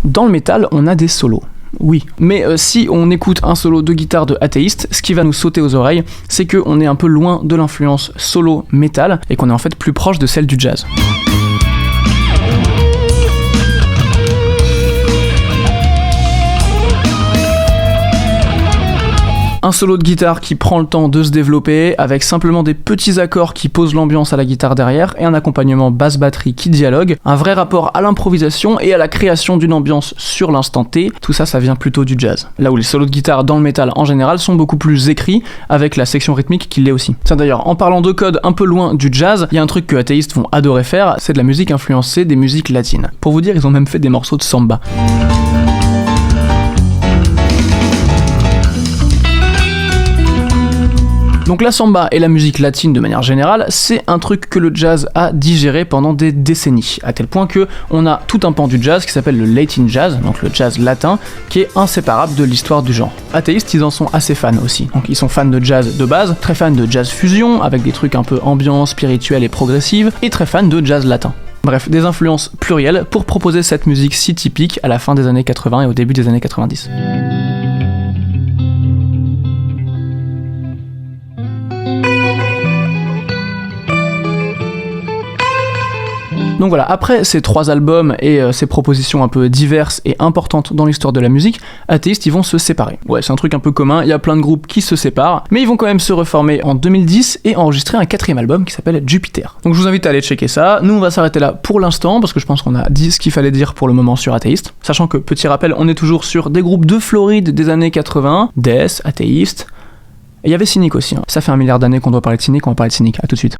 Dans le métal, on a des solos. Oui, mais si on écoute un solo de guitare de Athéiste, ce qui va nous sauter aux oreilles, c'est qu'on est un peu loin de l'influence solo métal et qu'on est en fait plus proche de celle du jazz. Un solo de guitare qui prend le temps de se développer, avec simplement des petits accords qui posent l'ambiance à la guitare derrière, et un accompagnement basse-batterie qui dialogue, un vrai rapport à l'improvisation et à la création d'une ambiance sur l'instant T, tout ça, ça vient plutôt du jazz. Là où les solos de guitare dans le métal en général sont beaucoup plus écrits, avec la section rythmique qui l'est aussi. Tiens d'ailleurs, en parlant de code un peu loin du jazz, il y a un truc que athéistes vont adorer faire, c'est de la musique influencée des musiques latines. Pour vous dire, ils ont même fait des morceaux de samba. Donc la samba et la musique latine de manière générale, c'est un truc que le jazz a digéré pendant des décennies, à tel point que on a tout un pan du jazz qui s'appelle le Latin jazz, donc le jazz latin, qui est inséparable de l'histoire du genre. Athéistes, ils en sont assez fans aussi. Donc ils sont fans de jazz de base, très fans de jazz fusion, avec des trucs un peu ambiance, spirituelle et progressive, et très fans de jazz latin. Bref, des influences plurielles pour proposer cette musique si typique à la fin des années 80 et au début des années 90. Donc voilà, après ces 3 albums et ces propositions un peu diverses et importantes dans l'histoire de la musique, Athéistes, ils vont se séparer. Ouais, c'est un truc un peu commun, il y a plein de groupes qui se séparent, mais ils vont quand même se reformer en 2010 et enregistrer un 4e album qui s'appelle Jupiter. Donc je vous invite à aller checker ça. Nous, on va s'arrêter là pour l'instant, parce que je pense qu'on a dit ce qu'il fallait dire pour le moment sur Athéistes. Sachant que, petit rappel, on est toujours sur des groupes de Floride des années 80, Death, Athéistes, et il y avait Cynic aussi. Hein. Ça fait 1 milliard d'années qu'on doit parler de Cynic, on va parler de Cynic. À tout de suite.